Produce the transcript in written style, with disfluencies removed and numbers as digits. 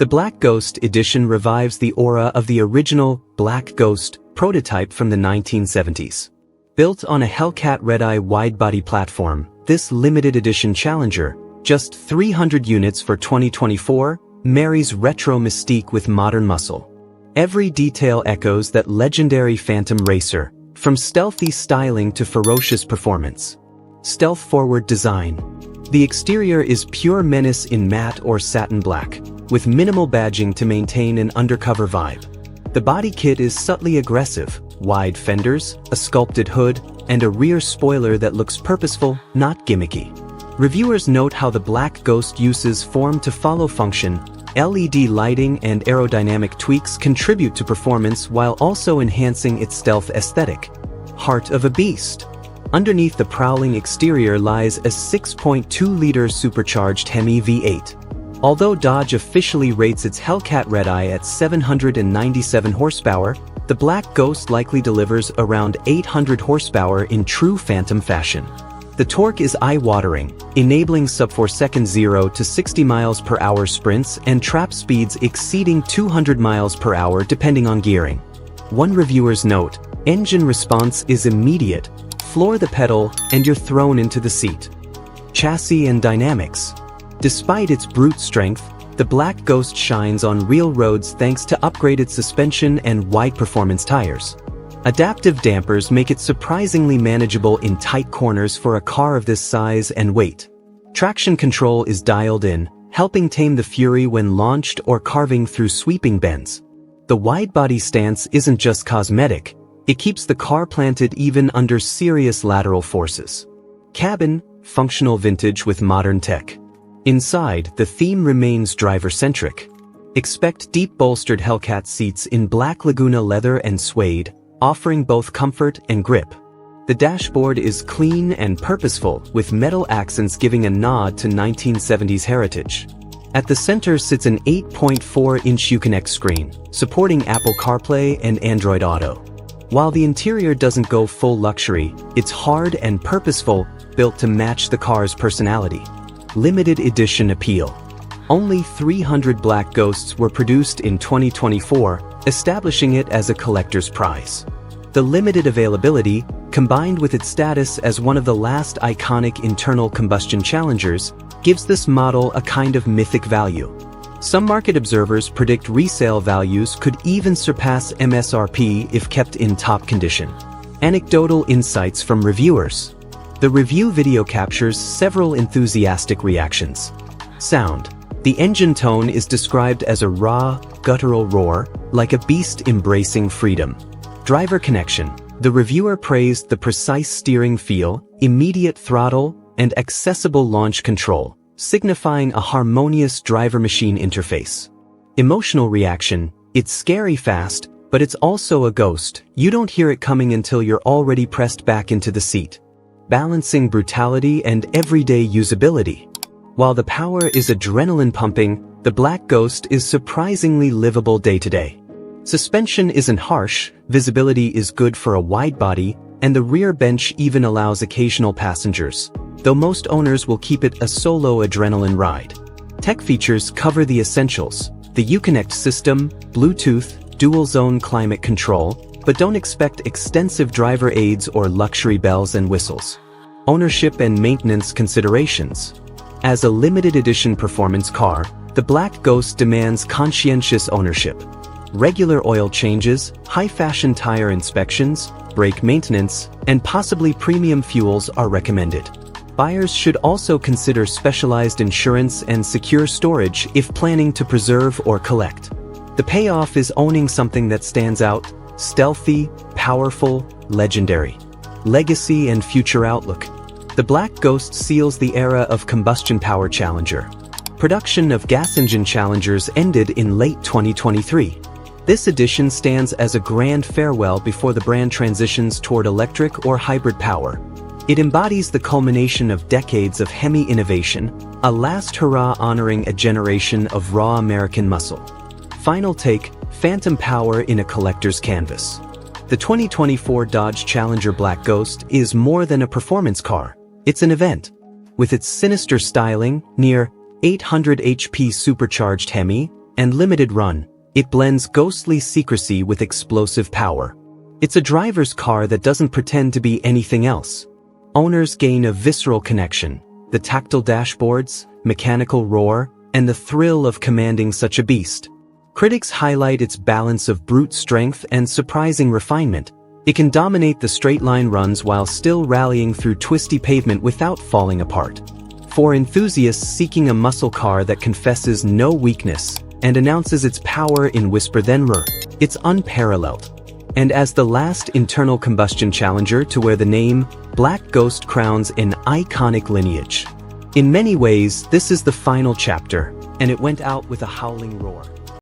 The Black Ghost edition revives the aura of the original Black Ghost prototype from the 1970s. Built on a Hellcat Red-Eye wide-body platform, this limited edition Challenger, just 300 units for 2024, marries retro mystique with modern muscle. Every detail echoes that legendary Phantom racer, from stealthy styling to ferocious performance. Stealth-forward design. The exterior is pure menace in matte or satin black, with minimal badging to maintain an undercover vibe. The body kit is subtly aggressive, wide fenders, a sculpted hood, and a rear spoiler that looks purposeful, not gimmicky. Reviewers note how the Black Ghost uses form-to-follow function. LED lighting and aerodynamic tweaks contribute to performance while also enhancing its stealth aesthetic. Heart of a beast. Underneath the prowling exterior lies a 6.2-liter supercharged HEMI V8. Although Dodge officially rates its Hellcat Red-Eye at 797 horsepower, the Black Ghost likely delivers around 800 horsepower in true Phantom fashion. The torque is eye-watering, enabling sub-4 second 0 to 60 miles per hour sprints and trap speeds exceeding 200 miles per hour depending on gearing. One reviewer's note, engine response is immediate, floor the pedal and you're thrown into the seat. Chassis and dynamics. Despite its brute strength, the Black Ghost shines on real roads thanks to upgraded suspension and wide-performance tires. Adaptive dampers make it surprisingly manageable in tight corners for a car of this size and weight. Traction control is dialed in, helping tame the Fury when launched or carving through sweeping bends. The wide-body stance isn't just cosmetic, it keeps the car planted even under serious lateral forces. Cabin, functional vintage with modern tech. Inside, the theme remains driver-centric. Expect deep bolstered Hellcat seats in black Laguna leather and suede, offering both comfort and grip. The dashboard is clean and purposeful, with metal accents giving a nod to 1970s heritage. At the center sits an 8.4-inch Uconnect screen, supporting Apple CarPlay and Android Auto. While the interior doesn't go full luxury, it's hard and purposeful, built to match the car's personality. Limited edition appeal. Only 300 Black Ghosts were produced in 2024, establishing it as a collector's prize. The limited availability, combined with its status as one of the last iconic internal combustion Challengers, gives this model a kind of mythic value. Some market observers predict resale values could even surpass MSRP if kept in top condition. Anecdotal insights from reviewers. The review video captures several enthusiastic reactions. Sound. The engine tone is described as a raw, guttural roar, like a beast embracing freedom. Driver connection. The reviewer praised the precise steering feel, immediate throttle, and accessible launch control, signifying a harmonious driver-machine interface. Emotional reaction. It's scary fast, but it's also a ghost. You don't hear it coming until you're already pressed back into the seat. Balancing brutality and everyday usability. While the power is adrenaline pumping, the Black Ghost is surprisingly livable day-to-day. Suspension isn't harsh, visibility is good for a wide body, and the rear bench even allows occasional passengers, though most owners will keep it a solo adrenaline ride. Tech features cover the essentials: the Uconnect system, Bluetooth, dual-zone climate control, but don't expect extensive driver aids or luxury bells and whistles. Ownership and maintenance considerations. As a limited edition performance car, the Black Ghost demands conscientious ownership. Regular oil changes, high-fashion tire inspections, brake maintenance, and possibly premium fuels are recommended. Buyers should also consider specialized insurance and secure storage if planning to preserve or collect. The payoff is owning something that stands out: stealthy, powerful, legendary. Legacy and future outlook. The Black Ghost seals the era of combustion-powered Challenger. Production of gas engine Challengers ended in late 2023. This edition stands as a grand farewell before the brand transitions toward electric or hybrid power. It embodies the culmination of decades of HEMI innovation, a last hurrah honoring a generation of raw American muscle. Final take: Phantom power in a collector's canvas. The 2024 Dodge Challenger Black Ghost is more than a performance car. It's an event. With its sinister styling, near 800 HP supercharged HEMI, and limited run, it blends ghostly secrecy with explosive power. It's a driver's car that doesn't pretend to be anything else. Owners gain a visceral connection, the tactile dashboards, mechanical roar, and the thrill of commanding such a beast. Critics highlight its balance of brute strength and surprising refinement. It can dominate the straight-line runs while still rallying through twisty pavement without falling apart. For enthusiasts seeking a muscle car that confesses no weakness and announces its power in whisper then roar, it's unparalleled. And as the last internal combustion challenger to wear the name, Black Ghost crowns an iconic lineage. In many ways, this is the final chapter, and it went out with a howling roar.